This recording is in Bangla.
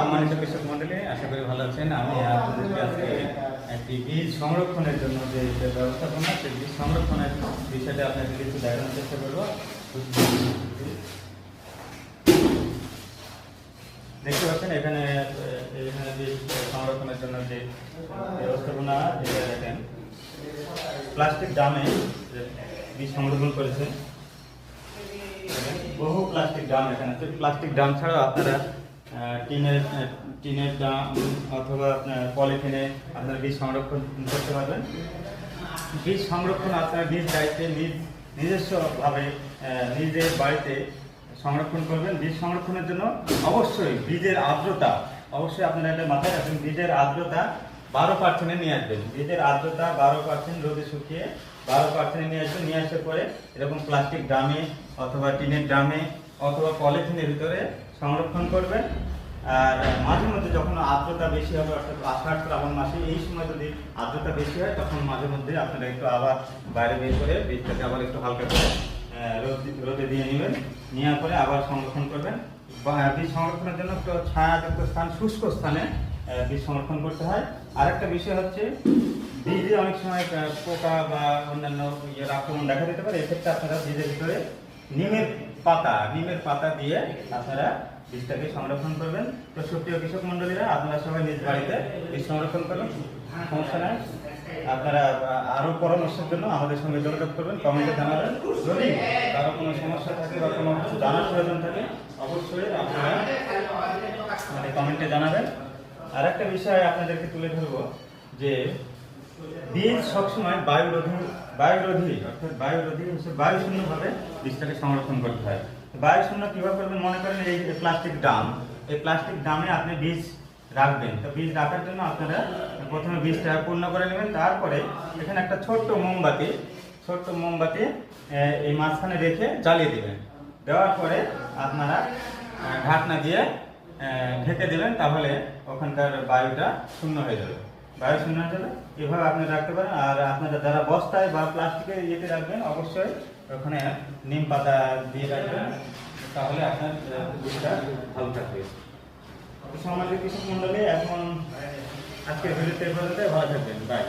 সম্মানিত কৃষক মন্ডলী, আশা করি ভালো আছেন। আমি আপনাদেরকে আজকে একটি বীজ সংরক্ষণের জন্য যে ব্যবস্থাপনা, সেই বীজ সংরক্ষণের বিষয়টা আপনাদের কিছু দেখানোর চেষ্টা করবো। দেখতে পাচ্ছেন এখানে বীজ সংরক্ষণের জন্য যে ব্যবস্থাপনা, যেটা দেখেন প্লাস্টিক ড্রামে বীজ সংরক্ষণ করেছে। বহু প্লাস্টিক ড্রাম এখানে আছে। প্লাস্টিক ড্রাম ছাড়াও আপনারা টিনের ড্রাম অথবা আপনার পলিথিনে আপনারা বীজ সংরক্ষণ করতে পারবেন। বীজ সংরক্ষণ আপনারা নিজ দায়িত্বে নিজস্বভাবে নিজের বাড়িতে সংরক্ষণ করবেন। বীজ সংরক্ষণের জন্য অবশ্যই বীজের আর্দ্রতা, অবশ্যই আপনারা এটা মাথায় রাখবেন, বীজের আর্দ্রতা 12% নিয়ে আসবেন। বীজের আর্দ্রতা 12% রোদে শুকিয়ে 12% নিয়ে আসবেন। নিয়ে আসার পরে এরকম প্লাস্টিক ড্রামে অথবা টিনের ড্রামে অথবা পলিথিনের ভিতরে সংরক্ষণ করবেন। আর মাঝে মধ্যে যখন আর্দ্রতা বেশি হবে, অর্থাৎ আষাঢ় শ্রাবণ মাসে এই সময় যদি আর্দ্রতা বেশি হয়, তখন মাঝে মধ্যে আপনারা একটু আবার বাইরে বের করে বীজটাকে আবার একটু হালকা করে রোদে দিয়ে নেবেন। নেওয়ার পরে আবার সংরক্ষণ করবেন। বীজ সংরক্ষণের জন্য একটু ছায়াযুক্ত স্থান, শুষ্ক স্থানে বীজ সংরক্ষণ করতে হয়। আরেকটা বিষয় হচ্ছে, বীজে অনেক সময় পোকা বা অন্যান্য আক্রমণ দেখা দিতে পারে। এক্ষেত্রে আপনারা বীজের ভিতরে নিমের পাতা দিয়ে আপনারা বীজটাকে সংরক্ষণ করবেন। তো সুপ্রিয় কৃষক মন্ডলীরা, আপনারা সবাই নিজ বাড়িতে বীজ সংরক্ষণ করবেন, সমস্যা নাই। আপনারা আরও পরামর্শের জন্য আমাদের সঙ্গে যোগাযোগ করবেন, কমেন্টে জানাবেন। যদি কারো কোনো সমস্যা থাকে বা কোনো কিছু জানার প্রয়োজন থাকে, অবশ্যই আপনারা আমাদের কমেন্টে জানাবেন। আর একটা বিষয় আপনাদেরকে তুলে ধরবো যে বীজ সবসময় বায়ুরোধী অর্থাৎ বায়ুশূন্যভাবে বীজটাকে সংরক্ষণ করতে হয়। বায়ুশূন্য কীভাবে করবেন? মনে করেন এই প্লাস্টিক ড্রামে আপনি বীজ রাখবেন। তো বীজ রাখার জন্য আপনারা প্রথমে বীজটা পূর্ণ করে নেবেন। তারপরে এখানে একটা ছোট্ট মোমবাতি এই মাঝখানে রেখে জ্বালিয়ে দেবেন। দেওয়ার পরে আপনারা ঢাকনা দিয়ে ঢেকে দেবেন। তাহলে ওখানকার বায়ুটা শূন্য হয়ে যাবে। এভাবে আপনি রাখতে পারেন। আর আপনারা যারা বস্তায় বা প্লাস্টিকের ইয়েতে রাখবেন, অবশ্যই ওখানে নিম পাতা দিয়ে রাখবেন, তাহলে আপনার বীজটা ভালো থাকবে। সমাজের কৃষক মন্ডলী, এখন আজকের ভিডিওতে ভালো থাকবেন। বাই।